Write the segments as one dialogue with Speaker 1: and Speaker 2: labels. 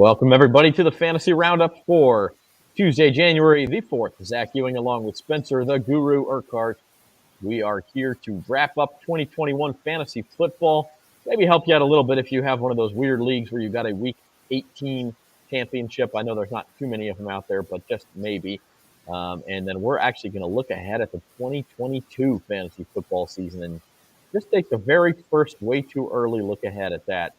Speaker 1: Welcome, everybody, to the Fantasy Roundup for Tuesday, January the 4th. Zach Ewing along with Spencer, the Guru Urquhart. We are here to wrap up 2021 fantasy football. Maybe help you out a little bit if you have one of those weird leagues where you've got a Week 18 championship. I know there's not too many of them out there, but just maybe. And then we're actually going to look ahead at the 2022 fantasy football season and just take the very first way too early look ahead at that.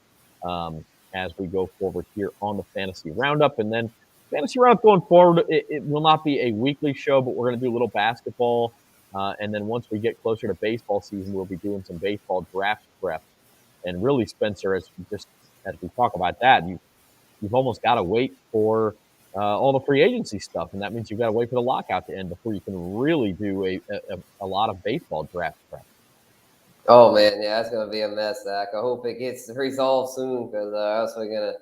Speaker 1: As we go forward here on the Fantasy Roundup. And then Fantasy Roundup going forward, it will not be a weekly show, but we're going to do a little basketball. And then once we get closer to baseball season, we'll be doing some baseball draft prep. And really, Spencer, as we talk about that, you've almost got to wait for all the free agency stuff. And that means you've got to wait for the lockout to end before you can really do a lot of baseball draft prep.
Speaker 2: Oh, man, yeah, that's going to be a mess, Zach. I hope it gets resolved soon because else we're going to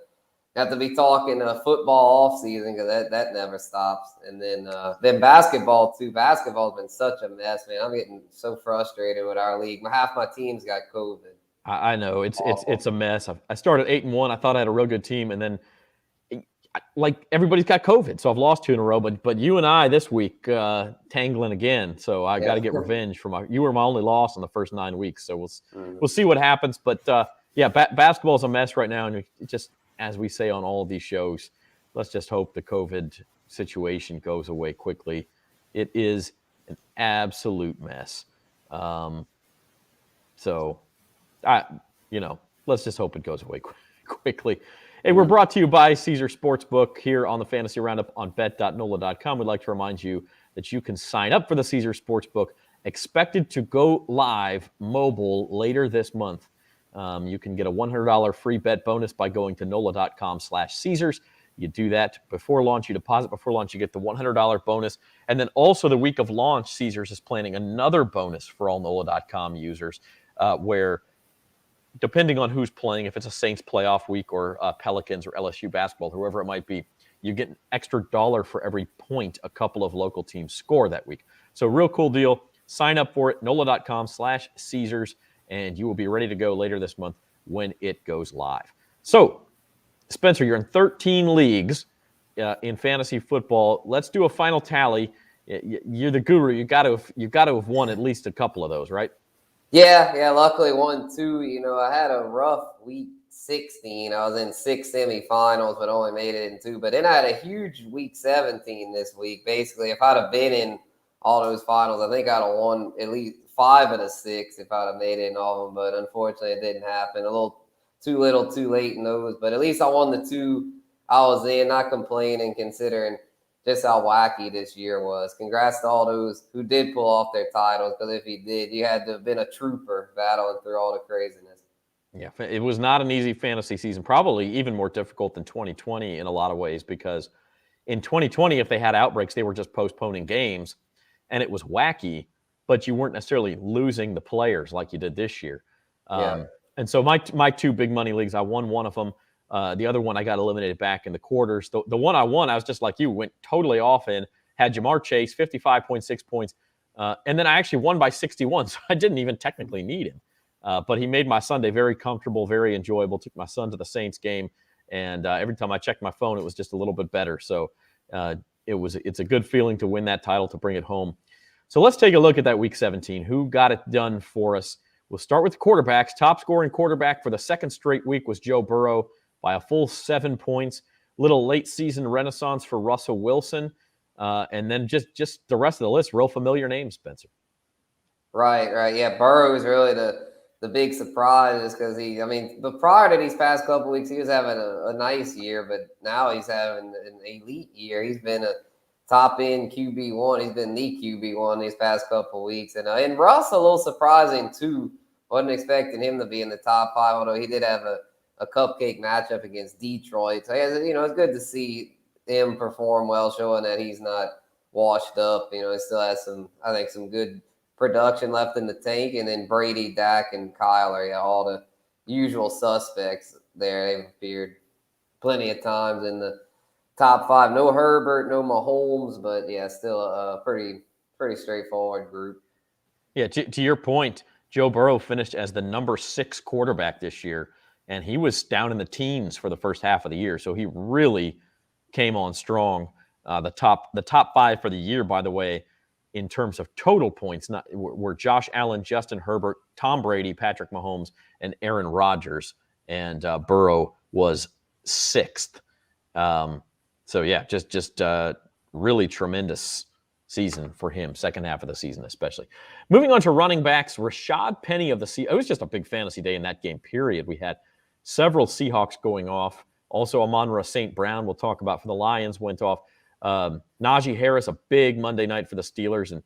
Speaker 2: have to be talking football off season because that never stops. And then basketball, too. Basketball's been such a mess, man. I'm getting so frustrated with our league. Half my team's got COVID.
Speaker 1: I know. It's a mess. I started 8-1. I thought I had a real good team, and then like everybody's got COVID, so I've lost 2 in a row. But you and I this week tangling again, so I got to get revenge for you were my only loss in the first 9 weeks, so we'll see what happens. But basketball is a mess right now, and just as we say on all of these shows, let's just hope the COVID situation goes away quickly. It is an absolute mess. Let's just hope it goes away quickly. Hey, we're brought to you by Caesar Sportsbook here on the Fantasy Roundup on bet.NOLA.com. We'd like to remind you that you can sign up for the Caesar Sportsbook, expected to go live mobile later this month. You can get a $100 free bet bonus by going to NOLA.com/Caesars. You do that before launch. You deposit before launch. You get the $100 bonus. And then also the week of launch, Caesars is planning another bonus for all NOLA.com users where depending on who's playing, if it's a Saints playoff week or Pelicans or LSU basketball, whoever it might be, you get an extra $1 for every point a couple of local teams score that week. So real cool deal. Sign up for it, NOLA.com/Caesars, and you will be ready to go later this month when it goes live. So, Spencer, you're in 13 leagues in fantasy football. Let's do a final tally. You're the guru. You've got to have won at least a couple of those, right?
Speaker 2: Yeah, luckily 1-2. I had a rough week 16. I was in 6 semifinals, but only made it in 2. But then I had a huge week 17 this week. Basically, if I'd have been in all those finals, I think I'd have won at least 5 of the 6 if I'd have made it in all of them. But unfortunately, it didn't happen. A little too late in those. But at least I won the 2 I was in, not complaining considering just how wacky this year was. Congrats to all those who did pull off their titles, because if you did, you had to have been a trooper battling through all the craziness.
Speaker 1: Yeah, it was not an easy fantasy season, probably even more difficult than 2020 in a lot of ways, because in 2020, if they had outbreaks, they were just postponing games, and it was wacky, but you weren't necessarily losing the players like you did this year. And so my 2 big money leagues, I won one of them. The other one, I got eliminated back in the quarters. The one I won, I was just like you, went totally off in, had Jamar Chase, 55.6 points. And then I actually won by 61, so I didn't even technically need him. But he made my Sunday very comfortable, very enjoyable, took my son to the Saints game. And every time I checked my phone, it was just a little bit better. So it's a good feeling to win that title, to bring it home. So let's take a look at that Week 17. Who got it done for us? We'll start with the quarterbacks. Top scoring quarterback for the second straight week was Joe Burrow, by a full 7 points. Little late season renaissance for Russell Wilson. And then just the rest of the list, real familiar names, Spencer.
Speaker 2: Right. Yeah, Burrow is really the big surprise, because but prior to these past couple of weeks, he was having a nice year, but now he's having an elite year. He's been a top-end QB1. He's been the QB1 these past couple of weeks. And Russ, a little surprising, too. Wasn't expecting him to be in the top 5, although he did have a cupcake matchup against Detroit. So, it's good to see him perform well, showing that he's not washed up. He still has some good production left in the tank. And then Brady, Dak, and Kyler, all the usual suspects there. They've appeared plenty of times in the top 5. No Herbert, no Mahomes, but, still a pretty straightforward group.
Speaker 1: Yeah, to your point, Joe Burrow finished as the number 6 quarterback this year and he was down in the teens for the first half of the year. So he really came on strong. The top 5 for the year, by the way, in terms of total points, were Josh Allen, Justin Herbert, Tom Brady, Patrick Mahomes, and Aaron Rodgers. And Burrow was 6th. So yeah, just really tremendous season for him, second half of the season especially. Moving on to running backs, Rashad Penny of the Seahawks. It was just a big fantasy day in that game, period. We had several Seahawks going off. Also, Amon-Ra St. Brown, we'll talk about for the Lions, went off. Najee Harris, a big Monday night for the Steelers. And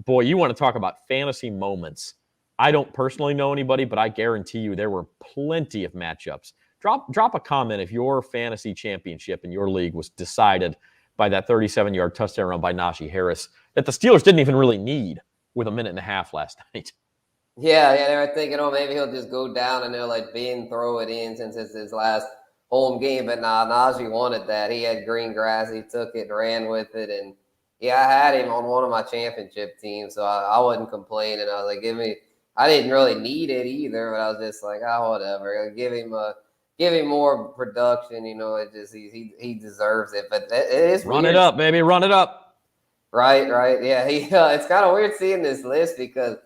Speaker 1: boy, you want to talk about fantasy moments. I don't personally know anybody, but I guarantee you there were plenty of matchups. Drop a comment if your fantasy championship in your league was decided by that 37-yard touchdown run by Najee Harris that the Steelers didn't even really need with a minute and a half last night.
Speaker 2: Yeah, they were thinking, maybe he'll just go down and they'll let Ben throw it in since it's his last home game. But nah, Najee wanted that. He had green grass. He took it, ran with it. And yeah, I had him on one of my championship teams, so I wasn't complaining. I was like, I didn't really need it either, but I was just like, whatever. Give him more production. It just he deserves it. But it is
Speaker 1: run
Speaker 2: weird.
Speaker 1: It up, baby, run it up.
Speaker 2: Right. Yeah, it's kind of weird seeing this list because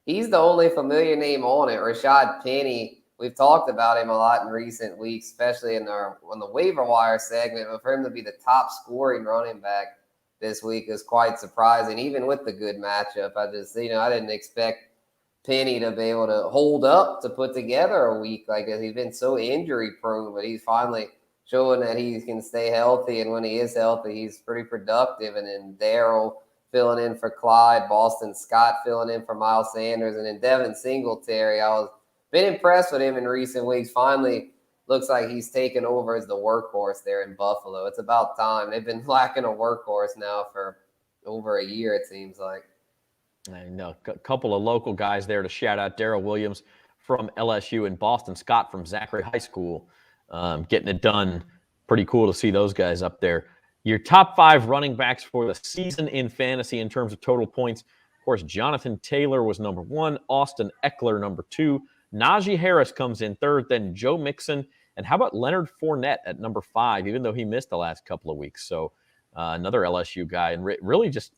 Speaker 2: he's the only familiar name on it. Rashad Penny. We've talked about him a lot in recent weeks, especially on the waiver wire segment. But for him to be the top scoring running back this week is quite surprising, even with the good matchup. I didn't expect Penny to be able to hold up to put together a week like this. He's been so injury prone, but he's finally showing that he can stay healthy. And when he is healthy, he's pretty productive. And then Darrell filling in for Clyde, Boston Scott filling in for Miles Sanders, and then Devin Singletary. Been impressed with him in recent weeks. Finally, looks like he's taken over as the workhorse there in Buffalo. It's about time. They've been lacking a workhorse now for over a year, it seems like.
Speaker 1: I know a couple of local guys there to shout out. Darrell Williams from LSU and Boston Scott from Zachary High School getting it done. Pretty cool to see those guys up there. Your top 5 running backs for the season in fantasy in terms of total points. Of course, Jonathan Taylor was number 1, Austin Eckler number 2, Najee Harris comes in 3rd, then Joe Mixon, and how about Leonard Fournette at number 5, even though he missed the last couple of weeks. So another LSU guy, and really just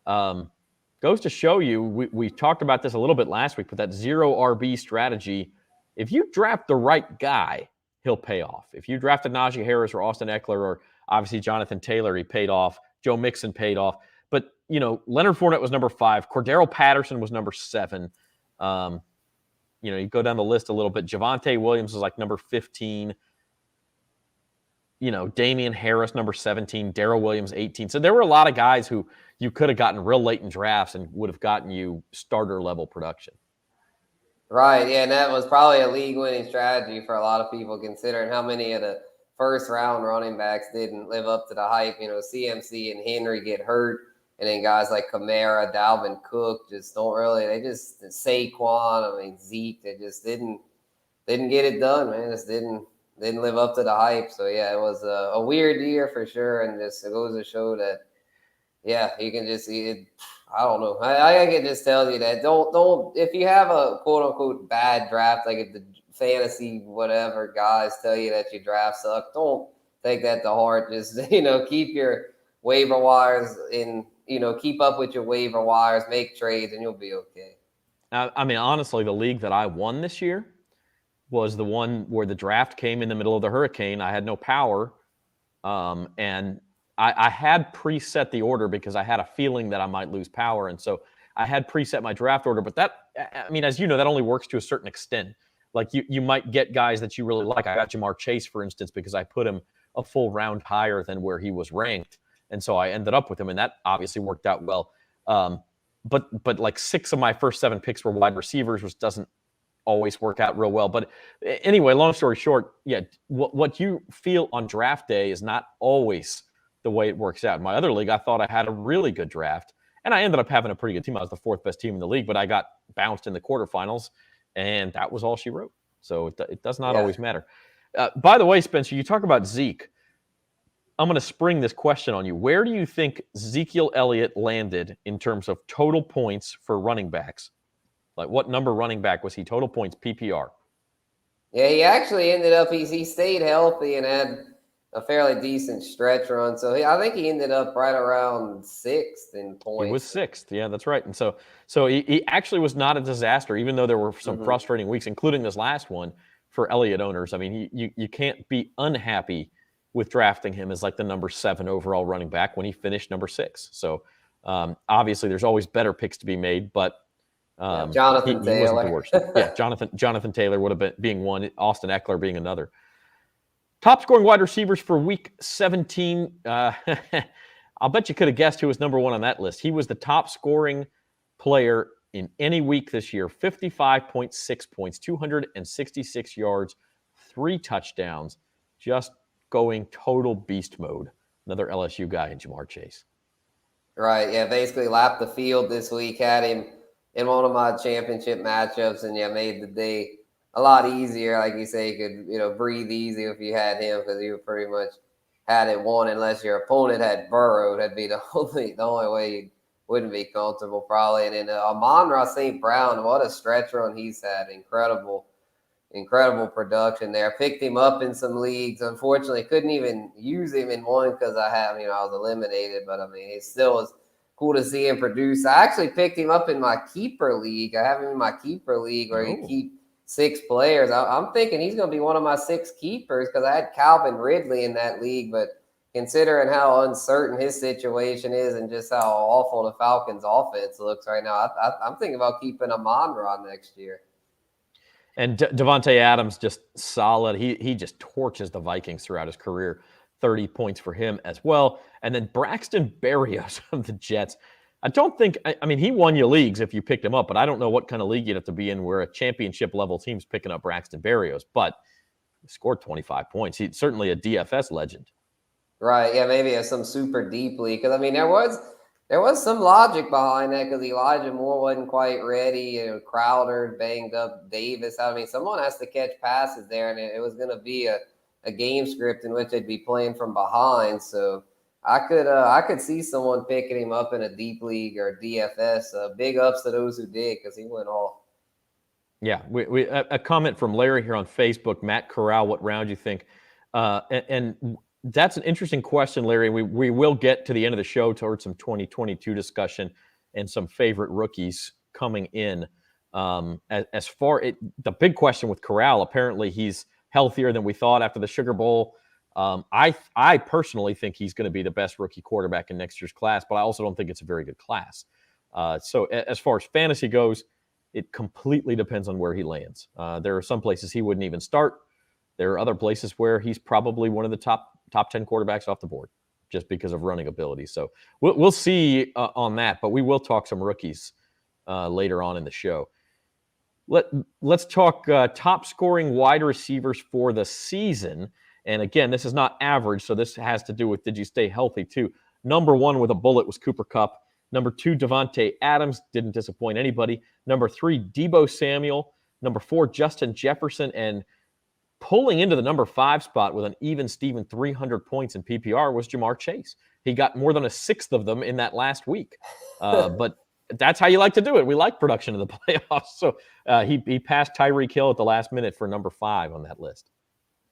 Speaker 1: goes to show you, we talked about this a little bit last week, but that 0 RB strategy, if you draft the right guy, he'll pay off. If you drafted Najee Harris or Austin Eckler or obviously Jonathan Taylor, he paid off. Joe Mixon paid off. But, Leonard Fournette was number 5. Cordero Patterson was number 7. You go down the list a little bit. Javonte Williams was like number 15. Damian Harris, number 17. Darrell Williams, 18. So there were a lot of guys who you could have gotten real late in drafts and would have gotten you starter-level production.
Speaker 2: Right, yeah, and that was probably a league-winning strategy for a lot of people, considering how many of the first-round running backs didn't live up to the hype. CMC and Henry get hurt, and then guys like Kamara, Dalvin Cook just don't really. They just Saquon, Zeke. They just didn't get it done, man. Just didn't live up to the hype. So yeah, it was a weird year for sure, and just it goes to show that. Yeah, you can just see it. I don't know. I can just tell you that don't if you have a quote unquote bad draft, like if the fantasy whatever guys tell you that your draft sucked, don't take that to heart. Just keep your waiver wires in. Keep up with your waiver wires, make trades, and you'll be okay.
Speaker 1: Honestly, the league that I won this year was the one where the draft came in the middle of the hurricane. I had no power, and I had preset the order because I had a feeling that I might lose power. And so I had preset my draft order. But that, as you know, that only works to a certain extent. Like you might get guys that you really like. I got Jamar Chase, for instance, because I put him a full round higher than where he was ranked. And so I ended up with him, and that obviously worked out well. But like 6 of my first 7 picks were wide receivers, which doesn't always work out real well. But anyway, long story short, yeah, what you feel on draft day is not always the way it works out. In my other league, I thought I had a really good draft, and I ended up having a pretty good team. I was the 4th best team in the league, but I got bounced in the quarterfinals, and that was all she wrote. So it does not always matter. By the way, Spencer, you talk about Zeke. I'm going to spring this question on you. Where do you think Ezekiel Elliott landed in terms of total points for running backs? Like what number running back was he total points PPR?
Speaker 2: Yeah, he actually ended up, he stayed healthy and had a fairly decent stretch run. So I think he ended up right around sixth in
Speaker 1: He was
Speaker 2: points.
Speaker 1: sixth. Yeah, that's right. And so he actually was not a disaster, even though there were some frustrating weeks, including this last one for Elliott owners. I mean, you can't be unhappy with drafting him as like the number 7 overall running back when he finished number 6. So obviously there's always better picks to be made, but
Speaker 2: Jonathan
Speaker 1: he wasn't the
Speaker 2: Taylor.
Speaker 1: worst. Yeah, Jonathan Taylor would have been being one, Austin Eckler being another. Top scoring wide receivers for week 17. I'll bet you could have guessed who was number 1 on that list. He was the top scoring player in any week this year, 55.6 points, 266 yards, 3 touchdowns, just going total beast mode. Another LSU guy in Jamar Chase.
Speaker 2: Right, yeah, basically lapped the field this week, had him in one of my championship matchups, and made the day a lot easier. Like you say, you could, breathe easy if you had him, because you pretty much had it won unless your opponent had Burrow. That'd be the only way you wouldn't be comfortable probably. And then Amon-Ra St. Brown, what a stretch run he's had. Incredible production there. Picked him up in some leagues. Unfortunately, couldn't even use him in one because I was eliminated. But I mean, it still was cool to see him produce. I actually picked him up in my keeper league. I have him in my keeper league where you keep 6 players. I'm thinking he's going to be one of my 6 keepers because I had Calvin Ridley in that league. But considering how uncertain his situation is and just how awful the Falcons' offense looks right now, I'm thinking about keeping Amon-Ra next year.
Speaker 1: And Devontae Adams, just solid. He just torches the Vikings throughout his career. 30 points for him as well. And then Braxton Berrios of the Jets. I don't think, I mean, he won you leagues if you picked him up, but I don't know what kind of league you'd have to be in where a championship level team's picking up Braxton Berrios. But he scored 25 points. He's certainly a DFS legend.
Speaker 2: Right. Yeah, maybe some super deep league. Because, I mean, there was some logic behind that because Elijah Moore wasn't quite ready. Crowder banged up Davis. I mean, someone has to catch passes there, and it was going to be a game script in which they'd be playing from behind. So I could see someone picking him up in a deep league or DFS. Big ups to those who did because he went off.
Speaker 1: Yeah, a comment from Larry here on Facebook. Matt Corral, what round you think? And that's an interesting question, Larry. We will get to the end of the show towards some 2022 discussion and some favorite rookies coming in. As far the big question with Corral, apparently he's healthier than we thought after the Sugar Bowl. I personally think he's going to be the best rookie quarterback in next year's class, but I also don't think it's a very good class. So as far as fantasy goes, it completely depends on where he lands. There are some places he wouldn't even start. There are other places where he's probably one of the top 10 quarterbacks off the board just because of running ability. So we'll see on that, but we will talk some rookies later on in the show. Let's talk top scoring wide receivers for the season. And again, this is not average, so this has to do with did you stay healthy too. Number 1 with a bullet was Cooper Kupp. Number 2, Devontae Adams, didn't disappoint anybody. Number 3, Deebo Samuel. Number 4, Justin Jefferson. And pulling into the number 5 spot with an even Steven 300 points in PPR was Jamar Chase. He got more than a sixth of them in that last week. But that's how you like to do it. We like production in the playoffs. So he passed Tyreek Hill at the last minute for number 5 on that list.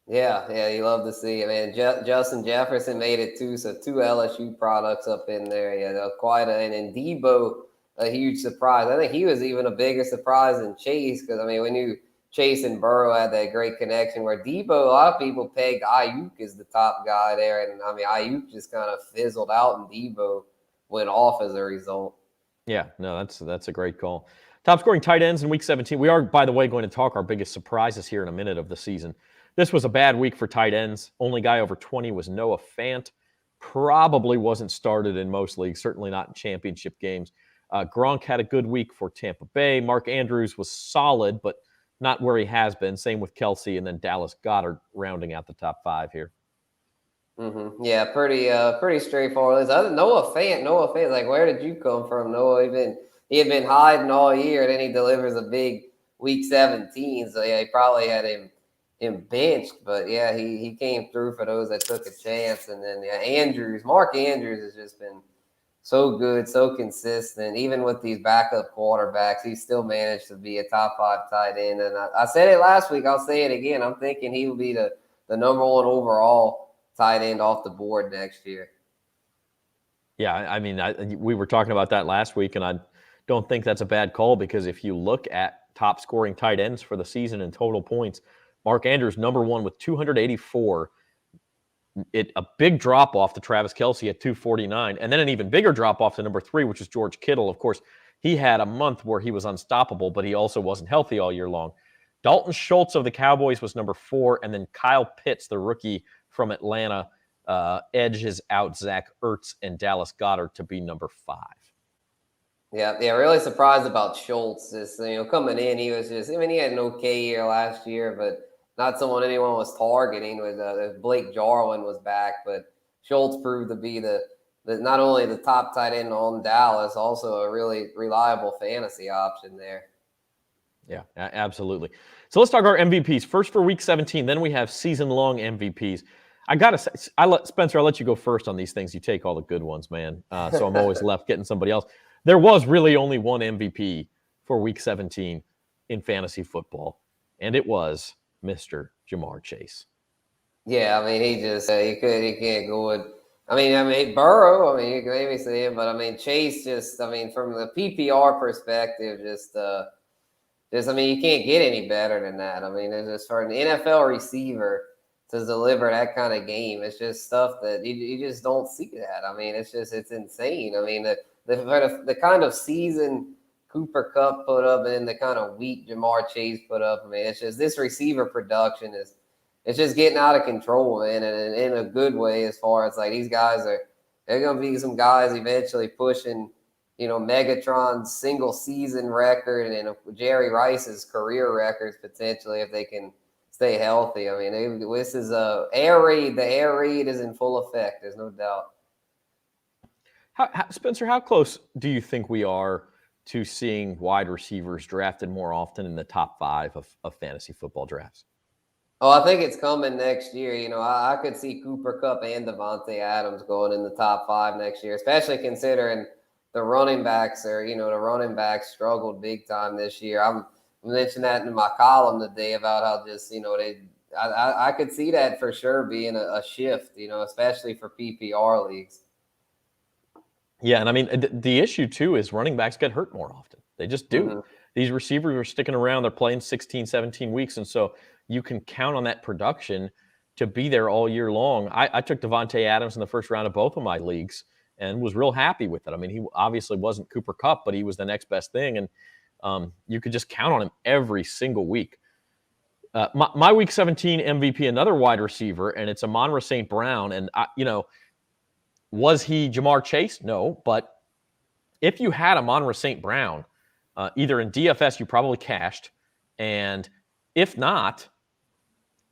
Speaker 2: Yeah, you love to see it, man. Justin Jefferson made it too, so 2 LSU products up in there. Yeah, and then Deebo, a huge surprise. I think he was even a bigger surprise than Chase because, I mean, we knew Chase and Burrow had that great connection where Deebo, a lot of people pegged Ayuk as the top guy there. And, I mean, Ayuk just kind of fizzled out and Deebo went off as a result.
Speaker 1: Yeah, no, that's a great call. Top scoring tight ends in week 17. We are, by the way, going to talk our biggest surprises here in a minute of the season. This was a bad week for tight ends. Only guy over 20 was Noah Fant. Probably wasn't started in most leagues, certainly not in championship games. Gronk had a good week for Tampa Bay. Mark Andrews was solid, but not where he has been. Same with Kelsey, and then Dallas Goedert rounding out the top 5 here.
Speaker 2: Mm-hmm. Yeah, pretty straightforward. Noah Fant, like, where did you come from, Noah? He had been hiding all year, and then he delivers a big week 17. So yeah, he probably had him benched, but yeah, he came through for those that took a chance. And then Mark Andrews has just been so good, so consistent. Even with these backup quarterbacks, he still managed to be a top 5 tight end. And I said it last week. I'll say it again. I'm thinking he will be the number 1 overall tight end off the board next year.
Speaker 1: Yeah, I mean, we were talking about that last week, and I don't think that's a bad call because if you look at top scoring tight ends for the season in total points, Mark Andrews, number 1 with 284. A big drop off to Travis Kelce at 249, and then an even bigger drop off to number 3, which is George Kittle. Of course, he had a month where he was unstoppable, but he also wasn't healthy all year long. Dalton Schultz of the Cowboys was number 4, and then Kyle Pitts, the rookie from Atlanta, edges out Zach Ertz and Dallas Goedert to be number 5.
Speaker 2: Yeah, really surprised about Schultz. Just, coming in, he was just, he had an okay year last year, but not someone anyone was targeting. With Blake Jarwin was back, but Schultz proved to be the not only the top tight end on Dallas, also a really reliable fantasy option there.
Speaker 1: Yeah, absolutely. So let's talk our MVPs. First for Week 17, then we have season-long MVPs. I gotta say, Spencer, I'll let you go first on these things. You take all the good ones, man. So I'm always left getting somebody else. There was really only one MVP for Week 17 in fantasy football, and it was Mr. Ja'Marr Chase.
Speaker 2: Yeah, I mean, he just he can't go with. I mean, Burrow. I mean, you can maybe say it, but I mean, Chase just. I mean, from the PPR perspective, just. I mean, you can't get any better than that. I mean, it's just for an NFL receiver to deliver that kind of game. It's just stuff that you just don't see that. I mean, it's insane. I mean, the kind of season Cooper Kupp put up and then the kind of week Ja'Marr Chase put up. I mean, it's just this receiver production it's just getting out of control, man, and in a good way as far as like these guys they're going to be some guys eventually pushing, Megatron's single season record and Jerry Rice's career records potentially if they can stay healthy. I mean, this is air raid. The air raid is in full effect. There's no doubt.
Speaker 1: Spencer, how close do you think we are to seeing wide receivers drafted more often in the top 5 of fantasy football drafts?
Speaker 2: Oh, I think it's coming next year. I could see Cooper Kupp and Davante Adams going in the top 5 next year, especially considering the running backs the running backs struggled big time this year. I mentioned that in my column today about how just, I could see that for sure being a shift, especially for PPR leagues.
Speaker 1: Yeah, and I mean, the issue, too, is running backs get hurt more often. They just do. Mm-hmm. These receivers are sticking around. They're playing 16, 17 weeks, and so you can count on that production to be there all year long. I took Davante Adams in the first round of both of my leagues and was real happy with it. I mean, he obviously wasn't Cooper Kupp, but he was the next best thing, and you could just count on him every single week. My Week 17 MVP, another wide receiver, and it's Amon-Ra St. Brown, and, was he Ja'Marr Chase? No, but if you had Amon-Ra St. Brown, either in DFS you probably cashed, and if not,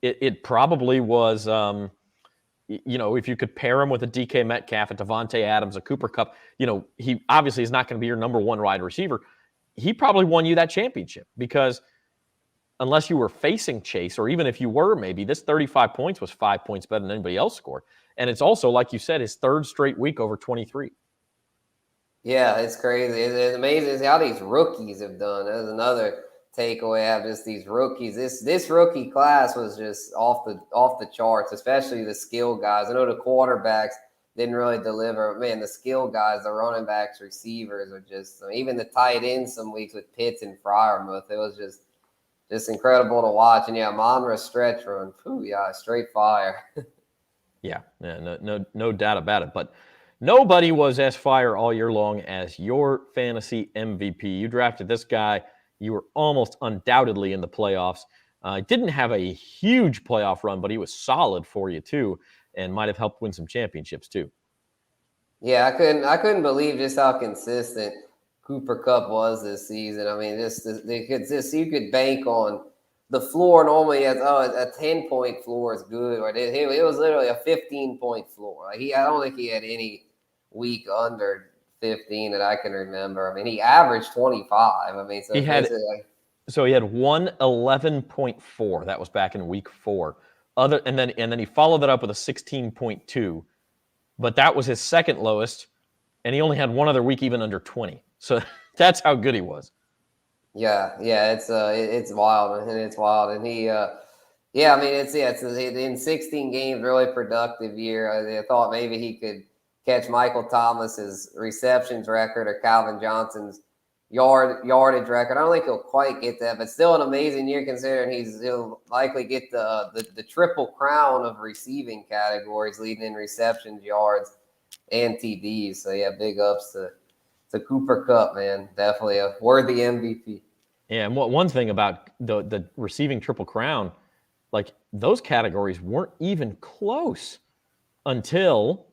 Speaker 1: it probably was, if you could pair him with a DK Metcalf, a Davante Adams, a Cooper Kupp, he obviously is not going to be your number 1 wide receiver. He probably won you that championship because unless you were facing Chase, or even if you were, maybe this 35 points was 5 points better than anybody else scored. And it's also, like you said, his 3rd straight week over 23.
Speaker 2: Yeah, it's crazy. It's amazing how these rookies have done. That's another takeaway. I have just these rookies. This rookie class was just off the charts, especially the skill guys. I know the quarterbacks didn't really deliver. Man, the skill guys, the running backs, receivers are just, even the tight ends some weeks with Pitts and Freiermuth. It was just incredible to watch. And yeah, Amon-Ra stretch run. Straight fire.
Speaker 1: Yeah, no doubt about it. But nobody was as fire all year long as your fantasy MVP. You drafted this guy. You were almost undoubtedly in the playoffs. Didn't have a huge playoff run, but he was solid for you too, and might have helped win some championships too.
Speaker 2: Yeah, I couldn't believe just how consistent Cooper Kupp was this season. I mean, you could bank on the floor normally as a 10-point floor is good, or it was literally a 15-point floor. Like I don't think he had any week under 15 that I can remember. I mean, he averaged 25. I mean, so
Speaker 1: he had 111.4. That was back in week 4. And then he followed that up with a 16.2. But that was his second lowest and he only had one other week even under 20. So that's how good he was.
Speaker 2: Yeah, it's wild, and it's wild, and he, yeah, I mean, it's in 16 games, really productive year. I thought maybe he could catch Michael Thomas's receptions record or Calvin Johnson's yardage record. I don't think he'll quite get that, but still an amazing year considering he'll likely get the triple crown of receiving categories, leading in receptions, yards, and TDs. So yeah, big ups to Cooper Kupp, man. Definitely a worthy MVP.
Speaker 1: Yeah, and one thing about the receiving triple crown, like those categories weren't even close until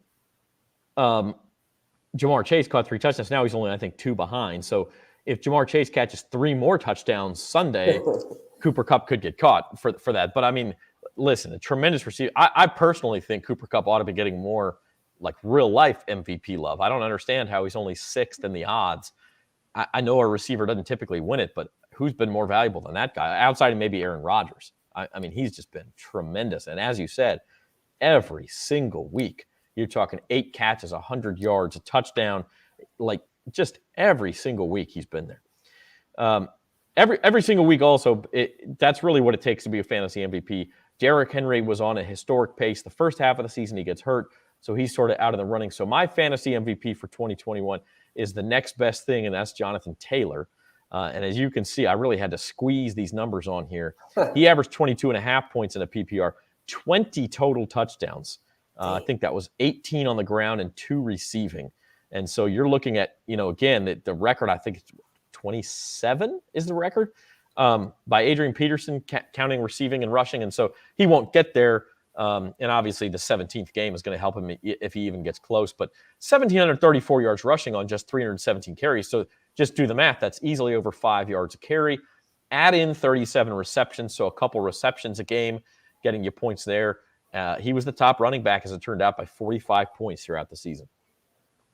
Speaker 1: Jamar Chase caught 3 touchdowns. Now he's only, I think, 2 behind. So if Jamar Chase catches 3 more touchdowns Sunday, Cooper Kupp could get caught for that. But I mean, listen, a tremendous receiver. I personally think Cooper Kupp ought to be getting more like real life MVP love. I don't understand how he's only 6th in the odds. I know a receiver doesn't typically win it, but who's been more valuable than that guy outside of maybe Aaron Rodgers? I mean, he's just been tremendous. And as you said, every single week, you're talking 8 catches, 100 yards, a touchdown, like just every single week he's been there. Every single week also, that's really what it takes to be a fantasy MVP. Derrick Henry was on a historic pace. The first half of the season, he gets hurt, so he's sort of out of the running. So my fantasy MVP for 2021 is the next best thing, and that's Jonathan Taylor. And as you can see, I really had to squeeze these numbers on here. He averaged 22.5 points in a PPR, 20 total touchdowns. I think that was 18 on the ground and 2 receiving. And so you're looking at, again, the record, I think it's 27 is the record by Adrian Peterson, counting receiving and rushing. And so he won't get there. And obviously the 17th game is going to help him if he even gets close. But 1,734 yards rushing on just 317 carries. So just do the math. That's easily over 5 yards a carry. Add in 37 receptions, so a couple receptions a game, getting you points there. He was the top running back, as it turned out, by 45 points throughout the season.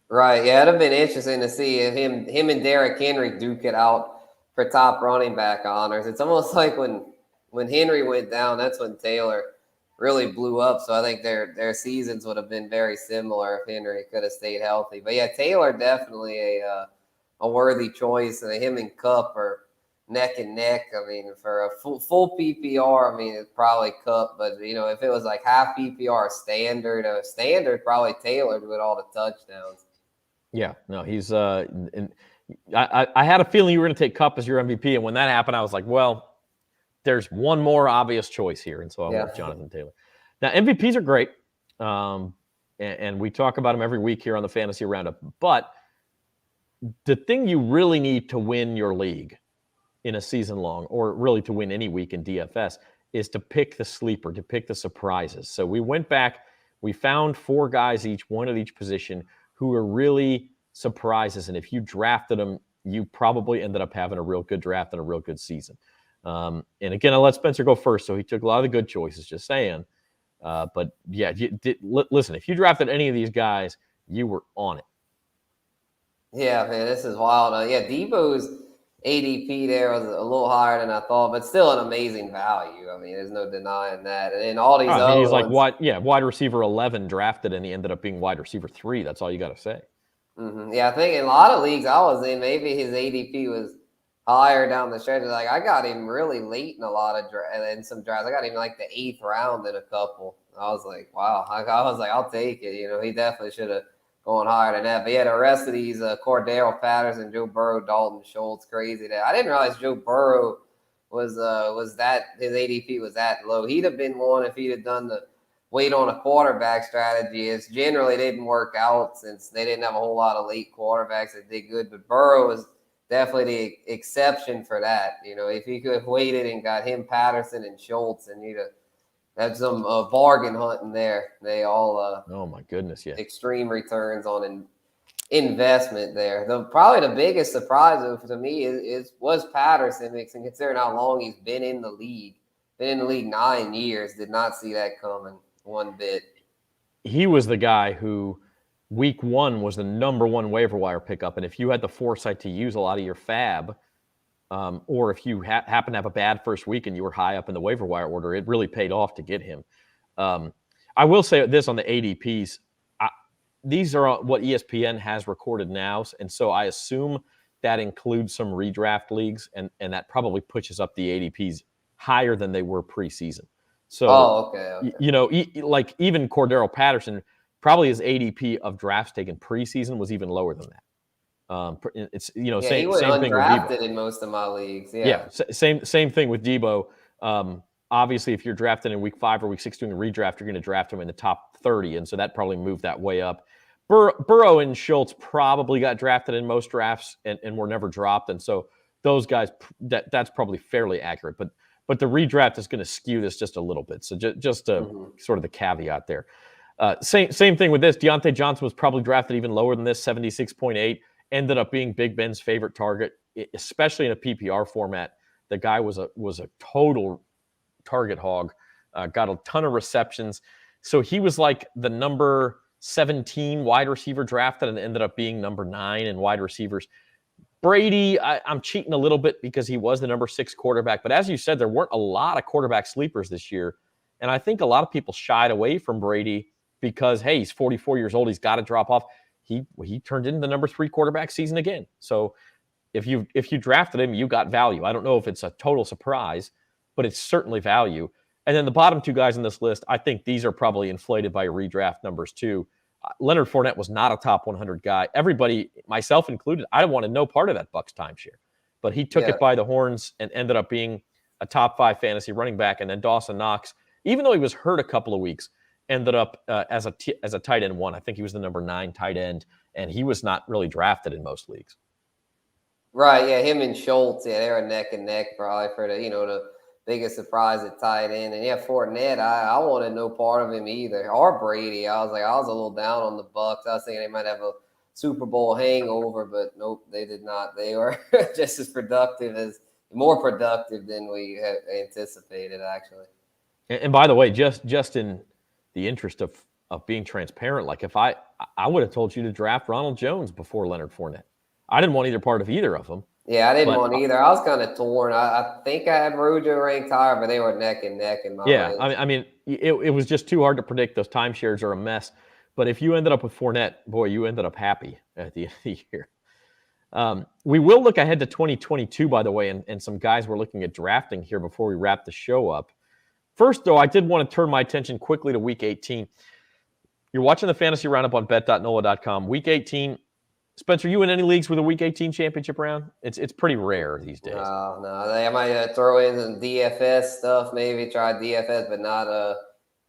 Speaker 2: Right. Yeah, it'd have been interesting to see if him and Derrick Henry duke it out for top running back honors. It's almost like when Henry went down, that's when Taylor really blew up. So I think their seasons would have been very similar if Henry could have stayed healthy. But yeah, Taylor definitely a worthy choice, and him and Kupp are neck and neck. I mean, for a full PPR, I mean, it's probably Kupp, but if it was like half PPR, standard probably Taylor with all the touchdowns.
Speaker 1: Yeah, no, he's. I had a feeling you were going to take Kupp as your MVP, and when that happened, I was like, well, there's one more obvious choice here, and so I went with Jonathan Taylor. Now, MVPs are great, and we talk about them every week here on the Fantasy Roundup. But the thing you really need to win your league in a season long, or really to win any week in DFS, is to pick the sleeper, to pick the surprises. So we went back, we found 4 guys each, one at each position, who are really surprises. And if you drafted them, you probably ended up having a real good draft and a real good season. And again, I'll let Spencer go first. So he took a lot of the good choices, just saying. But yeah, listen, if you drafted any of these guys, you were on it.
Speaker 2: Yeah, man, this is wild. Yeah, Debo's ADP there was a little higher than I thought, but still an amazing value. I mean, there's no denying that. And then all these other
Speaker 1: he's
Speaker 2: ones,
Speaker 1: like wide receiver 11 drafted, and he ended up being wide receiver 3. That's all you got to say.
Speaker 2: Mm-hmm. Yeah, I think in a lot of leagues I was in, maybe his ADP was higher down the stretch. Like I got him really late in a lot of in some drafts. I got him like the 8th round in a couple. I was like, wow. I was like, I'll take it. He definitely should have going higher than that. But yeah, the rest of these, Cordero Patterson, Joe Burrow, Dalton Schultz, crazy. That I didn't realize Joe Burrow was that his ADP was that low. He'd have been one if he'd have done the wait on a quarterback strategy. It's generally didn't work out since they didn't have a whole lot of late quarterbacks that did good. But Burrow was definitely the exception for that. If he could have waited and got him, Patterson, and Schultz, and he'd have had some bargain hunting there. They all
Speaker 1: oh my goodness, yeah,
Speaker 2: extreme returns on investment there. Probably the biggest surprise to me was Patterson, considering how long he's been in the league. Been in the league 9 years. Did not see that coming one bit.
Speaker 1: He was the guy who week 1 was the number 1 waiver wire pickup, and if you had the foresight to use a lot of your fab, or if you happen to have a bad first week and you were high up in the waiver wire order, it really paid off to get him. I will say this on the ADPs. these are what ESPN has recorded now, and so I assume that includes some redraft leagues, and that probably pushes up the ADPs higher than they were preseason. So,
Speaker 2: okay.
Speaker 1: like even Cordero Patterson, probably his ADP of drafts taken preseason was even lower than that. It's
Speaker 2: Yeah, he
Speaker 1: same
Speaker 2: went
Speaker 1: thing with Debo.
Speaker 2: undrafted in most of my leagues.
Speaker 1: Yeah, same thing with Debo. Obviously, if you're drafted in week 5 or week 6 doing a redraft, you're going to draft him in the top 30, and so that probably moved that way up. Burrow and Schultz probably got drafted in most drafts and were never dropped, and so those guys, that's probably fairly accurate. But the redraft is going to skew this just a little bit. So just sort of the caveat there. Same thing with this. Deontay Johnson was probably drafted even lower than this, 76.8. Ended up being Big Ben's favorite target, especially in a PPR format. The guy was a total target hog, got a ton of receptions. So he was like the number 17 wide receiver drafted and ended up being number 9 in wide receivers. Brady, I'm cheating a little bit because he was the number 6 quarterback. But as you said, there weren't a lot of quarterback sleepers this year. And I think a lot of people shied away from Brady because, hey, he's 44 years old. He's got to drop off. He turned into the number 3 quarterback season again. So if you drafted him, you got value. I don't know if it's a total surprise, but it's certainly value. And then the bottom 2 guys on this list, I think these are probably inflated by redraft numbers too. Leonard Fournette was not a top 100 guy. Everybody, myself included, I wanted no part of that Bucs timeshare. But he took it by the horns and ended up being a top 5 fantasy running back. And then Dawson Knox, even though he was hurt a couple of weeks, ended up as a tight end 1. I think he was the number 9 tight end, and he was not really drafted in most leagues.
Speaker 2: Right, yeah, him and Schultz, they were neck and neck probably for the biggest surprise at tight end. And yeah, Fournette, I wanted no part of him either, or Brady. I was a little down on the Bucs. I was thinking they might have a Super Bowl hangover, but nope, they did not. They were just more productive than we had anticipated, actually.
Speaker 1: And by the way, just in the interest of being transparent, like if I would have told you to draft Ronald Jones before Leonard Fournette. I didn't want either of them.
Speaker 2: Yeah, I didn't want either. I was kind of torn. I think I had Rojo ranked higher, but they were neck and neck in my range.
Speaker 1: I mean, it was just too hard to predict. Those timeshares are a mess. But if you ended up with Fournette, boy, you ended up happy at the end of the year. We will look ahead to 2022, by the way, and some guys we're looking at drafting here before we wrap the show up. First, though, I did want to turn my attention quickly to Week 18. You're watching the Fantasy Roundup on bet.nola.com. Week 18. Spencer, you in any leagues with a Week 18 championship round? It's pretty rare these days.
Speaker 2: No. They might throw in some DFS stuff, maybe try DFS, but not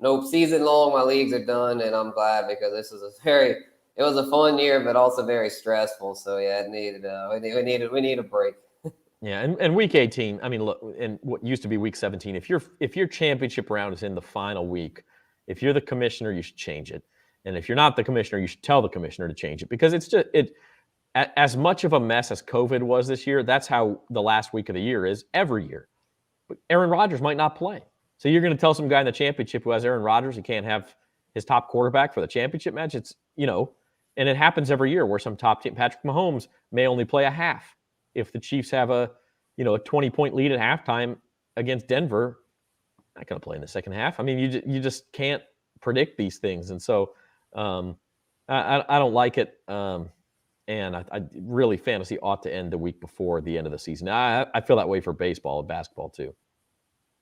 Speaker 2: nope. Season long, my leagues are done, and I'm glad because this was it was a fun year, but also very stressful. So yeah, it needed we need a break.
Speaker 1: Yeah, and Week 18, I mean, look, and what used to be Week 17, if your championship round is in the final week, if you're the commissioner, you should change it. And if you're not the commissioner, you should tell the commissioner to change it because it's just as much of a mess as COVID was this year. That's how the last week of the year is every year. But Aaron Rodgers might not play, so you're going to tell some guy in the championship who has Aaron Rodgers he can't have his top quarterback for the championship match. It's and it happens every year where some top team, Patrick Mahomes, may only play a half. If the Chiefs have a 20-point lead at halftime against Denver, not going to play in the second half. I mean, you just can't predict these things, and so. I don't like it, and I really fantasy ought to end the week before the end of the season. I feel that way for baseball and basketball too.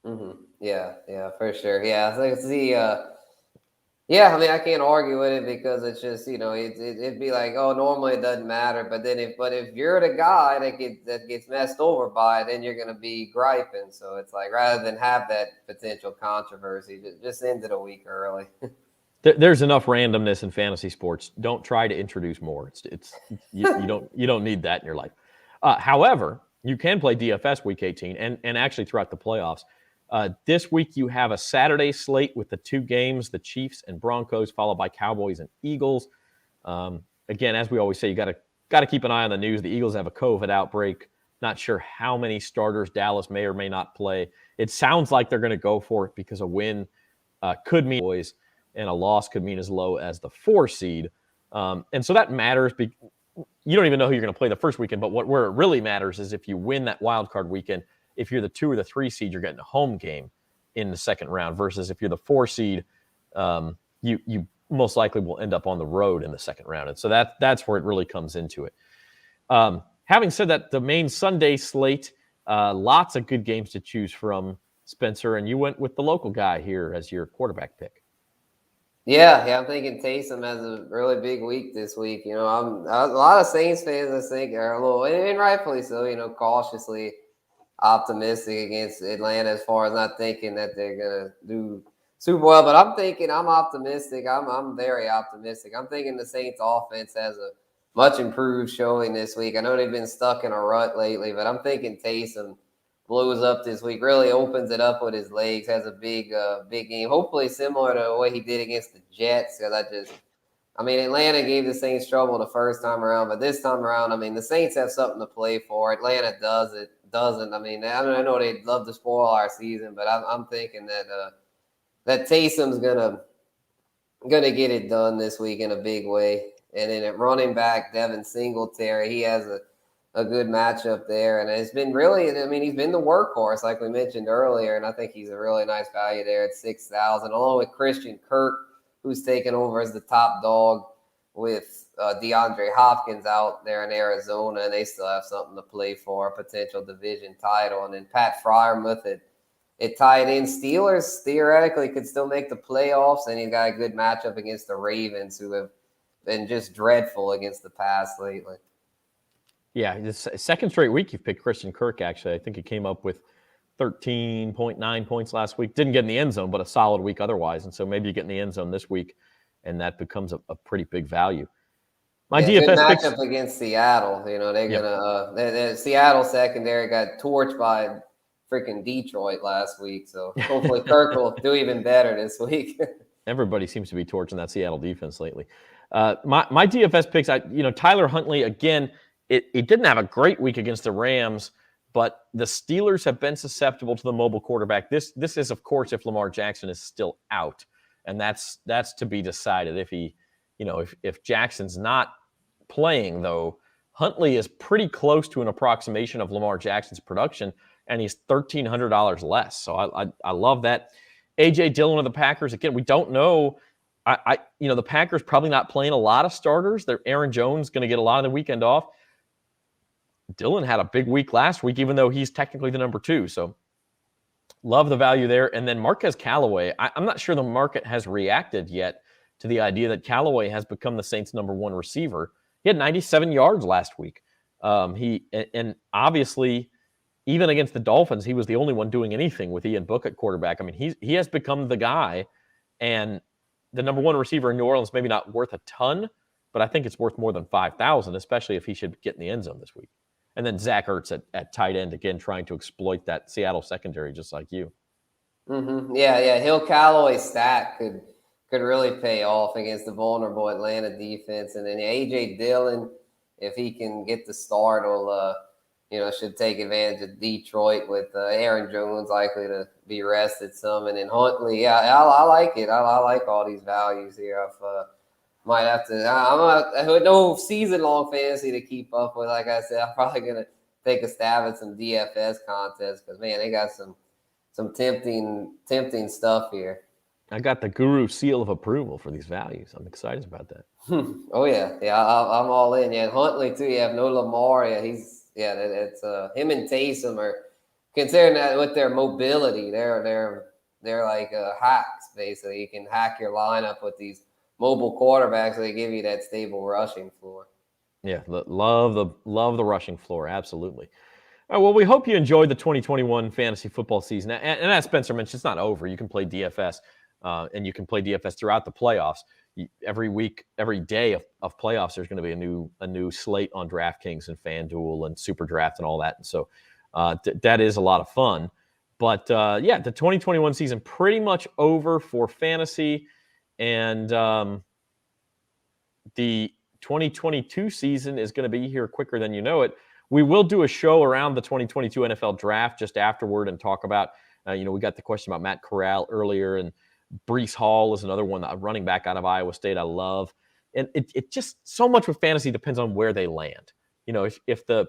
Speaker 2: Mm-hmm. Yeah, for sure. Yeah, I think I mean, I can't argue with it because it's just it'd be like, oh, normally it doesn't matter, but if you're the guy that gets messed over by it, then you're going to be griping. So it's like rather than have that potential controversy, just end it a week early.
Speaker 1: There's enough randomness in fantasy sports. Don't try to introduce more. You don't need that in your life. However, you can play DFS Week 18 and actually throughout the playoffs. This week you have a Saturday slate with the 2 games, the Chiefs and Broncos, followed by Cowboys and Eagles. Again, as we always say, you got to keep an eye on the news. The Eagles have a COVID outbreak. Not sure how many starters Dallas may or may not play. It sounds like they're going to go for it because a win could mean boys. And a loss could mean as low as the 4 seed. And so that matters. You don't even know who you're going to play the first weekend, but where it really matters is if you win that wild card weekend, if you're the 2 or the 3 seed, you're getting a home game in the second round versus if you're the 4 seed, you most likely will end up on the road in the second round. And so that's where it really comes into it. Having said that, the main Sunday slate, lots of good games to choose from, Spencer, and you went with the local guy here as your quarterback pick.
Speaker 2: Yeah, I'm thinking Taysom has a really big week this week. A lot of Saints fans, I think, are a little, and rightfully so, cautiously optimistic against Atlanta as far as not thinking that they're gonna do super well. But I'm optimistic. I'm very optimistic. I'm thinking the Saints offense has a much improved showing this week. I know they've been stuck in a rut lately, but I'm thinking Taysom blows up this week, really opens it up with his legs, has a big game, hopefully similar to what he did against the Jets. Because Atlanta gave the Saints trouble the first time around, but this time around, the Saints have something to play for. Atlanta doesn't. I know they'd love to spoil our season, but I'm thinking that Taysom's gonna get it done this week in a big way. And then at running back, Devin Singletary, he has a good matchup there. And it's been really, he's been the workhorse, like we mentioned earlier. And I think he's a really nice value there at 6,000, along with Christian Kirk, who's taken over as the top dog with DeAndre Hopkins out there in Arizona. And they still have something to play for, a potential division title. And then Pat Freiermuth at tight end. Steelers theoretically could still make the playoffs. And he's got a good matchup against the Ravens, who have been just dreadful against the pass lately.
Speaker 1: Yeah, this second straight week you've picked Christian Kirk, actually. I think he came up with 13.9 points last week. Didn't get in the end zone, but a solid week otherwise. And so maybe you get in the end zone this week, and that becomes a pretty big value.
Speaker 2: My DFS good matchup against Seattle. They're gonna Seattle secondary got torched by freaking Detroit last week. So hopefully Kirk will do even better this week.
Speaker 1: Everybody seems to be torching that Seattle defense lately. My DFS picks, Tyler Huntley, again, it didn't have a great week against the Rams, but the Steelers have been susceptible to the mobile quarterback. This is, of course, if Lamar Jackson is still out, and that's to be decided. If Jackson's not playing, though, Huntley is pretty close to an approximation of Lamar Jackson's production, and he's $1,300 less. So I love that. A.J. Dillon of the Packers, again, we don't know. The Packers probably not playing a lot of starters. Aaron Jones going to get a lot of the weekend off. Dillon had a big week last week, even though he's technically the number 2. So love the value there. And then Marquez Callaway, I'm not sure the market has reacted yet to the idea that Callaway has become the Saints' number 1 receiver. He had 97 yards last week. And obviously, even against the Dolphins, he was the only one doing anything with Ian Book at quarterback. He has become the guy, and the number 1 receiver in New Orleans, maybe not worth a ton, but I think it's worth more than 5,000, especially if he should get in the end zone this week. And then Zach Ertz at tight end, again, trying to exploit that Seattle secondary, just like you.
Speaker 2: Mm-hmm. Yeah. Hill Callaway stack could really pay off against the vulnerable Atlanta defense. And then A.J. Dillon, if he can get the start, will should take advantage of Detroit with Aaron Jones likely to be rested some. And then Huntley, I like it. I like all these values here. Might have to. I'm no season-long fantasy to keep up with. Like I said, I'm probably gonna take a stab at some DFS contests because man, they got some tempting stuff here.
Speaker 1: I got the guru seal of approval for these values. I'm excited about that.
Speaker 2: Oh yeah. I'm all in. Yeah, Huntley too. You have no Lamar. Yeah, it's him and Taysom are considering that with their mobility, they're like hacks basically. You can hack your lineup with these mobile quarterbacks. They give you that stable rushing floor.
Speaker 1: Yeah, love the rushing floor. Absolutely. All right, well, we hope you enjoyed the 2021 fantasy football season. And as Spencer mentioned, it's not over. You can play DFS, and you can play DFS throughout the playoffs. Every week, every day of playoffs, there's going to be a new slate on DraftKings and FanDuel and Super Draft and all that. And so that is a lot of fun. But the 2021 season pretty much over for fantasy. And the 2022 season is going to be here quicker than you know it. We will do a show around the 2022 NFL draft just afterward and talk about, we got the question about Matt Corral earlier, and Breece Hall is another one, a running back out of Iowa State I love. And it just so much with fantasy depends on where they land. If the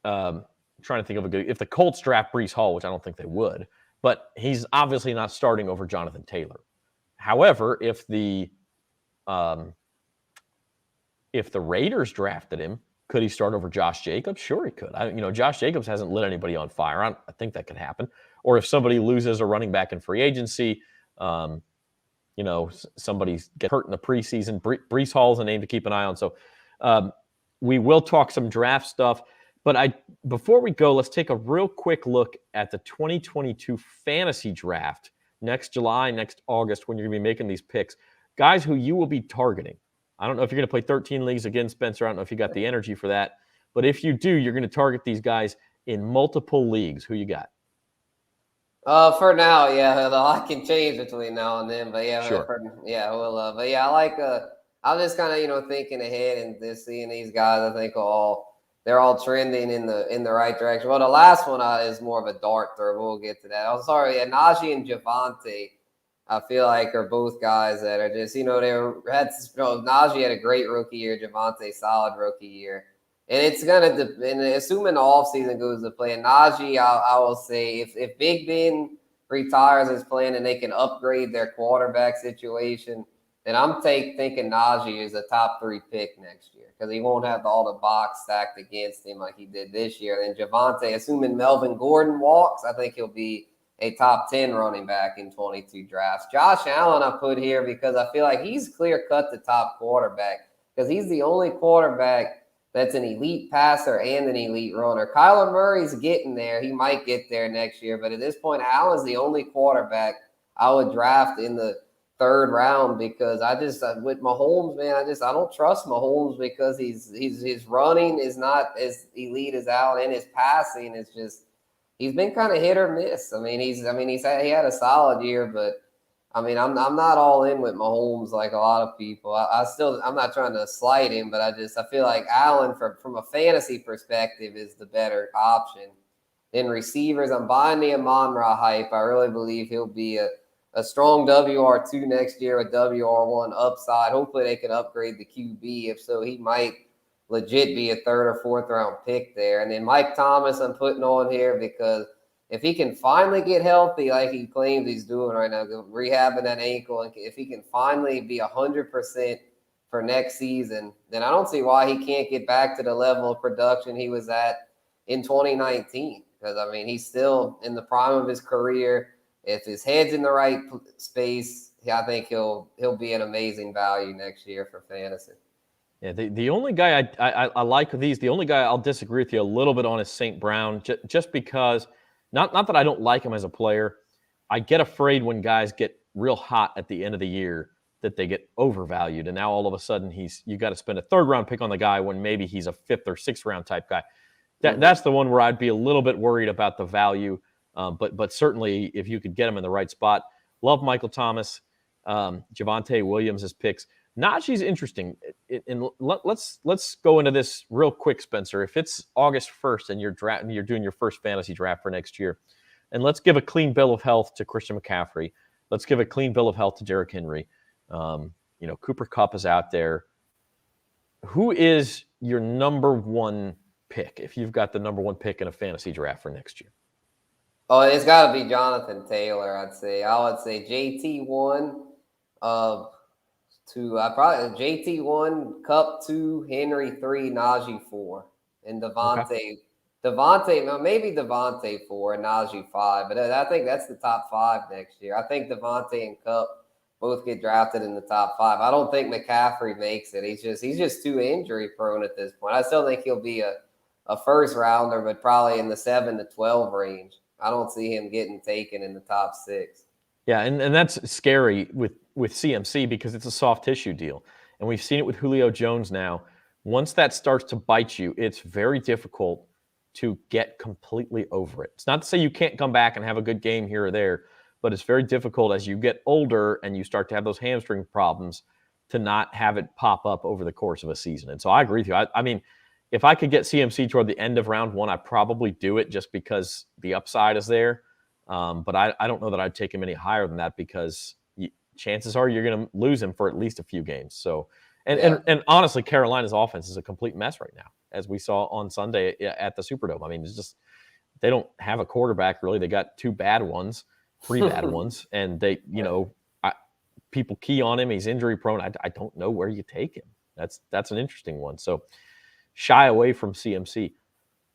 Speaker 1: trying to think of if the Colts draft Breece Hall, which I don't think they would, but he's obviously not starting over Jonathan Taylor. However, if the if the Raiders drafted him, could he start over Josh Jacobs? Sure, he could. Josh Jacobs hasn't lit anybody on fire. I think that could happen. Or if somebody loses a running back in free agency, somebody gets hurt in the preseason. Breece Hall's a name to keep an eye on. So we will talk some draft stuff. But before we go, let's take a real quick look at the 2022 fantasy draft next July, next August, when you're going to be making these picks. Guys who you will be targeting. I don't know if you're going to play 13 leagues again, Spencer. I don't know if you got the energy for that. But if you do, you're going to target these guys in multiple leagues. Who you got?
Speaker 2: For now, yeah, I can change between now and then, but yeah,
Speaker 1: sure.
Speaker 2: but yeah, I like. I'm just kind of thinking ahead and just seeing these guys. I think they're all trending in the right direction. Well, the last one is more of a dart throw. We'll get to that. I'm sorry, yeah, Najee and Javonte. I feel like are both guys that are just Najee had a great rookie year, Javonte solid rookie year. And it's going to depend, assuming the offseason goes to plan. Najee, I will say, if Big Ben retires as planned and they can upgrade their quarterback situation, then I'm thinking Najee is a top 3 pick next year because he won't have all the box stacked against him like he did this year. And Javonte, assuming Melvin Gordon walks, I think he'll be a top 10 running back in 22 drafts. Josh Allen I put here because I feel like he's clear-cut the top quarterback because he's the only quarterback that's an elite passer and an elite runner. Kyler Murray's getting there. He might get there next year, but at this point, Allen's the only quarterback I would draft in the 3rd round because with Mahomes, man, I don't trust Mahomes because his running is not as elite as Allen, and his passing is just he's been kind of hit or miss. He had a solid year, but I'm not all in with Mahomes like a lot of people. I'm not trying to slight him, but I feel like Allen from a fantasy perspective is the better option. In receivers, I'm buying the Amon-Ra hype. I really believe he'll be a strong WR2 next year, a WR1 upside. Hopefully they can upgrade the QB. If so, he might legit be a 3rd or 4th round pick there. And then Mike Thomas I'm putting on here because if he can finally get healthy like he claims he's doing right now, rehabbing that ankle, and if he can finally be 100% for next season, then I don't see why he can't get back to the level of production he was at in 2019. Because, he's still in the prime of his career. If his head's in the right space, I think he'll be an amazing value next year for fantasy.
Speaker 1: Yeah, the only guy I like of these, the only guy I'll disagree with you a little bit on is St. Brown, just because – not that I don't like him as a player. I get afraid when guys get real hot at the end of the year that they get overvalued. And now all of a sudden you got to spend a 3rd round pick on the guy when maybe he's a 5th or 6th round type guy. That's the one where I'd be a little bit worried about the value. But certainly if you could get him in the right spot. Love Michael Thomas, Javonte Williams as picks. Najee's interesting. And let's go into this real quick, Spencer. If it's August 1st and you're doing your first fantasy draft for next year, and let's give a clean bill of health to Christian McCaffrey. Let's give a clean bill of health to Derrick Henry. Cooper Kupp is out there. Who is your number 1 pick if you've got the number 1 pick in a fantasy draft for next year?
Speaker 2: Oh, it's got to be Jonathan Taylor, I'd say. I would say JT1, JT 1, Kupp 2, Henry 3, Najee 4, and Devontae, maybe Devontae 4 and Najee 5. But I think that's the top 5 next year. I think Devontae and Kupp both get drafted in the top 5. I don't think McCaffrey makes it. He's just too injury prone at this point. I still think he'll be a 1st rounder, but probably in the 7 to 12 range. I don't see him getting taken in the top 6.
Speaker 1: Yeah, and that's scary with CMC because it's a soft tissue deal. And we've seen it with Julio Jones now. Once that starts to bite you, it's very difficult to get completely over it. It's not to say you can't come back and have a good game here or there, but it's very difficult as you get older and you start to have those hamstring problems to not have it pop up over the course of a season. And so I agree with you. I mean, if I could get CMC toward the end of round 1, I'd probably do it just because the upside is there. But I don't know that I'd take him any higher than that because chances are you're going to lose him for at least a few games. So, and honestly, Carolina's offense is a complete mess right now, as we saw on Sunday at the Superdome. I mean, it's just they don't have a quarterback really. They got 2 bad ones, 3 bad ones, and they, people key on him. He's injury prone. I don't know where you take him. That's an interesting one. So shy away from CMC.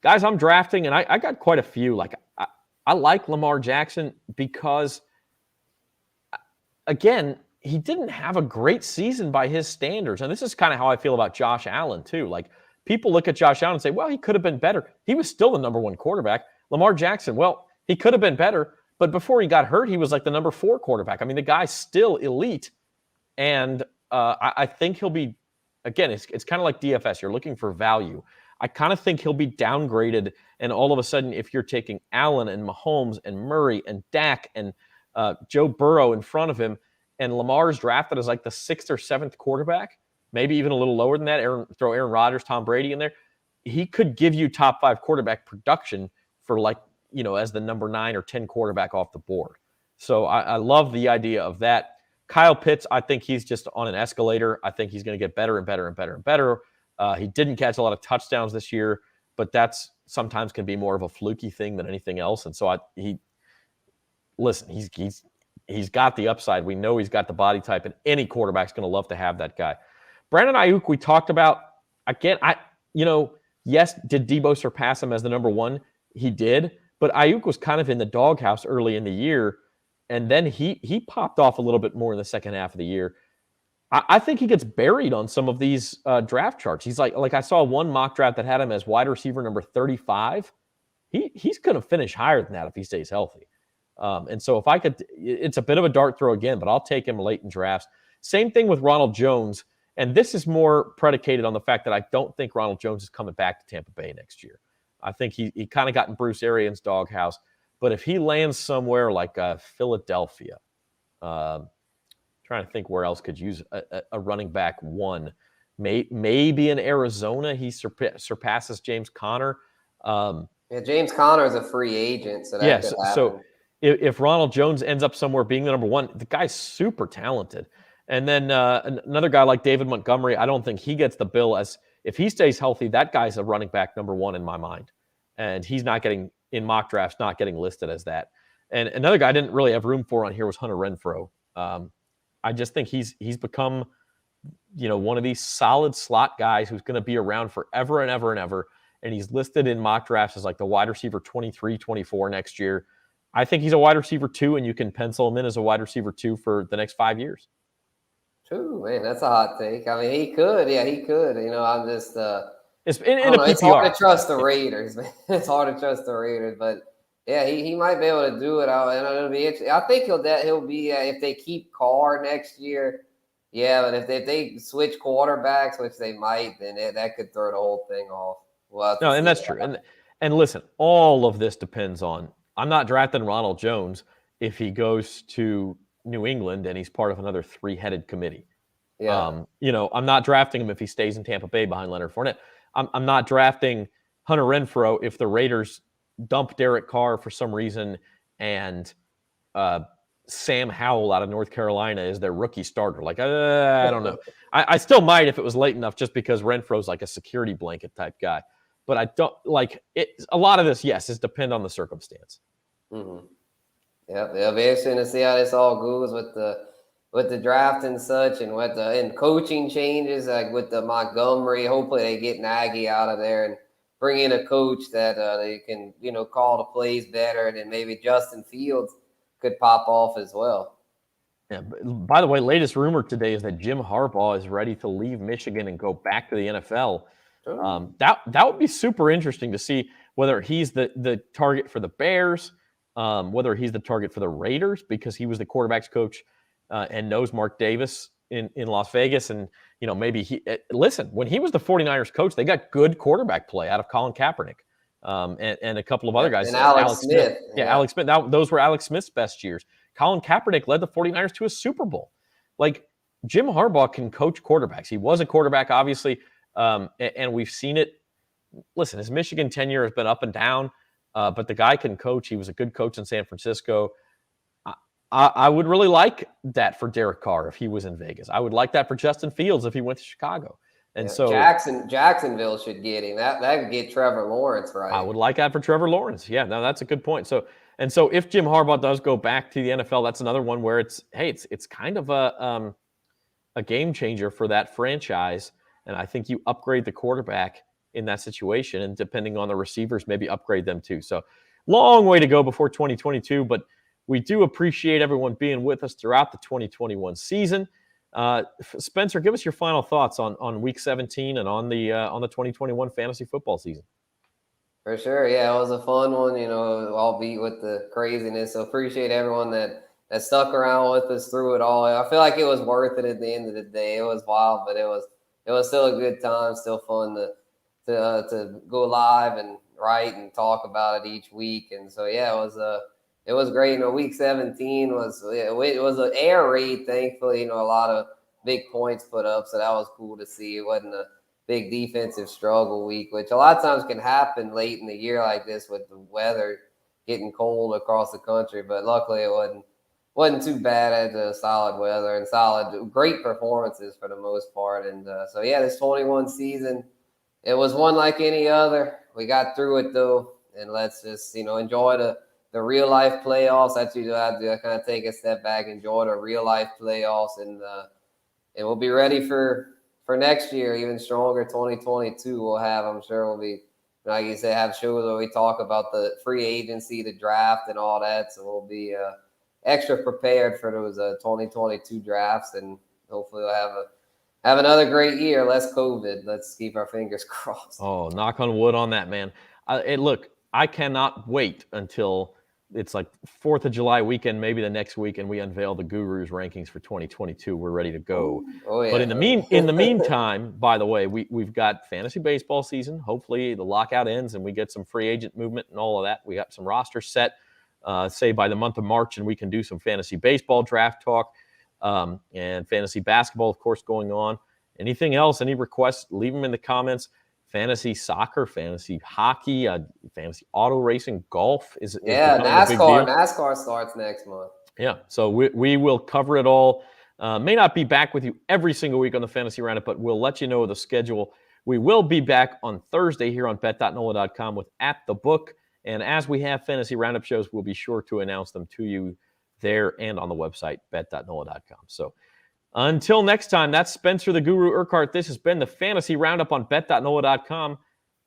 Speaker 1: Guys, I'm drafting, and I got quite a few. Like I like Lamar Jackson because, again, he didn't have a great season by his standards. And this is kind of how I feel about Josh Allen, too. Like, people look at Josh Allen and say, well, he could have been better. He was still the number 1 quarterback. Lamar Jackson, well, he could have been better. But before he got hurt, he was like the number 4 quarterback. I mean, the guy's still elite. And I think he'll be, again, it's kind of like DFS. You're looking for value. I kind of think he'll be downgraded. And all of a sudden, if you're taking Allen and Mahomes and Murray and Dak and Joe Burrow in front of him, and Lamar's drafted as like the 6th or 7th quarterback, maybe even a little lower than that, throw Aaron Rodgers, Tom Brady in there, he could give you top 5 quarterback production for like, as the number 9 or 10 quarterback off the board. So I love the idea of that. Kyle Pitts, I think he's just on an escalator. I think he's going to get better and better and better and better. He didn't catch a lot of touchdowns this year, but that's sometimes can be more of a fluky thing than anything else. And so he's got the upside. We know he's got the body type, and any quarterback's going to love to have that guy. Brandon Ayuk, we talked about. Again, yes, did Debo surpass him as the number 1? He did, but Ayuk was kind of in the doghouse early in the year, and then he popped off a little bit more in the second half of the year. I think he gets buried on some of these draft charts. He's like I saw one mock draft that had him as wide receiver number 35. He's going to finish higher than that if he stays healthy. And so if I could, it's a bit of a dart throw again, but I'll take him late in drafts. Same thing with Ronald Jones. And this is more predicated on the fact that I don't think Ronald Jones is coming back to Tampa Bay next year. I think he kind of got in Bruce Arians' doghouse. But if he lands somewhere like Philadelphia, trying to think where else could use a running back 1. Maybe in Arizona he surpasses James Conner.
Speaker 2: James Conner is a free agent, so that could happen.
Speaker 1: So if Ronald Jones ends up somewhere being the number 1, the guy's super talented. And then another guy like David Montgomery, I don't think he gets the bill as if he stays healthy, that guy's a running back number 1 in my mind. And he's not getting, in mock drafts, not getting listed as that. And another guy I didn't really have room for on here was Hunter Renfrow. I just think he's become, one of these solid slot guys who's going to be around forever and ever and ever. And he's listed in mock drafts as like the wide receiver 23, 24 next year. I think he's a wide receiver 2, and you can pencil him in as a wide receiver 2 for the next 5 years.
Speaker 2: True, man, that's a hot take. I mean, he could. Yeah, he could. I'm just
Speaker 1: it's in a PPR.
Speaker 2: It's hard to trust the Raiders, man. It's hard to trust the Raiders, but yeah, he might be able to do it. And it'll be interesting. I think he'll be if they keep Carr next year. Yeah, but if they switch quarterbacks, which they might, then that could throw the whole thing off.
Speaker 1: No, and that's true. And listen, all of this depends on. I'm not drafting Ronald Jones if he goes to New England and he's part of another 3-headed committee.
Speaker 2: Yeah.
Speaker 1: I'm not drafting him if he stays in Tampa Bay behind Leonard Fournette. I'm not drafting Hunter Renfrow if the Raiders dump Derek Carr for some reason and Sam Howell out of North Carolina is their rookie starter. Like, I don't know. I still might if it was late enough, just because Renfro's like a security blanket type guy. But I don't like it. A lot of this, yes, is depend on the circumstance.
Speaker 2: Mm-hmm. Yep, it'll be interesting to see how this all goes with the draft and such, and and coaching changes, like with the Montgomery. Hopefully, they get Nagy out of there and bring in a coach that they can, call the plays better, and then maybe Justin Fields could pop off as well.
Speaker 1: Yeah. By the way, latest rumor today is that Jim Harbaugh is ready to leave Michigan and go back to the NFL. That would be super interesting to see whether he's the target for the Bears, whether he's the target for the Raiders because he was the quarterback's coach and knows Mark Davis in Las Vegas. And, maybe listen, when he was the 49ers coach, they got good quarterback play out of Colin Kaepernick and a couple of other guys.
Speaker 2: And Alex Smith.
Speaker 1: Yeah, Alex Smith. Those were Alex Smith's best years. Colin Kaepernick led the 49ers to a Super Bowl. Like, Jim Harbaugh can coach quarterbacks. He was a quarterback, obviously, and we've seen it. Listen, his Michigan tenure has been up and down, but the guy can coach. He was a good coach in San Francisco. I would really like that for Derek Carr if he was in Vegas. I would like that for Justin Fields if he went to Chicago. And so
Speaker 2: Jacksonville should get him. That could get Trevor Lawrence, right?
Speaker 1: I would like that for Trevor Lawrence. Yeah, no, that's a good point. So And so if Jim Harbaugh does go back to the NFL, that's another one where it's kind of a game changer for that franchise. And I think you upgrade the quarterback in that situation, and depending on the receivers, maybe upgrade them too. So long way to go before 2022, but we do appreciate everyone being with us throughout the 2021 season. Spencer, give us your final thoughts on Week 17 and on the 2021 fantasy football season.
Speaker 2: For sure, yeah, it was a fun one, albeit with the craziness. So appreciate everyone that stuck around with us through it all. I feel like it was worth it at the end of the day. It was wild, but it was still a good time, still fun to go live and write and talk about it each week. And so yeah, it was great. Week 17 was an air raid, thankfully. A lot of big points put up, so that was cool to see. It wasn't a big defensive struggle week, which a lot of times can happen late in the year like this with the weather getting cold across the country. But luckily, it wasn't too bad. At the solid weather and great performances for the most part. And so yeah, this 21 season, it was one like any other. We got through it though, and let's just enjoy the real life playoffs. That's usually what I do. I kind of take a step back, enjoy the real life playoffs, and we'll be ready for next year, even stronger. 2022 we'll have, I'm sure we'll be, like you said, have shows where we talk about the free agency, the draft, and all that. So we'll be extra prepared for those 2022 drafts, and hopefully we'll have another great year. Less COVID. Let's keep our fingers crossed.
Speaker 1: Oh, knock on wood on that, man. Look, I cannot wait until it's like 4th of July weekend, maybe the next week, and we unveil the Gurus rankings for 2022. We're ready to go.
Speaker 2: Oh yeah.
Speaker 1: But in the meantime, by the way, we've got fantasy baseball season. Hopefully the lockout ends and we get some free agent movement and all of that. We got some roster set, say by the month of March, and we can do some fantasy baseball draft talk, and fantasy basketball, of course, going on. Anything else? Any requests? Leave them in the comments. Fantasy soccer, fantasy hockey, fantasy auto racing, golf is
Speaker 2: NASCAR. NASCAR starts next month.
Speaker 1: Yeah, so we will cover it all. May not be back with you every single week on the Fantasy Roundup, but we'll let you know the schedule. We will be back on Thursday here on bet.nola.com with At the Book. And as we have Fantasy Roundup shows, we'll be sure to announce them to you there and on the website, bet.nola.com. So until next time, that's Spencer the Guru Urquhart. This has been the Fantasy Roundup on bet.nola.com.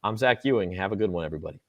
Speaker 1: I'm Zach Ewing. Have a good one, everybody.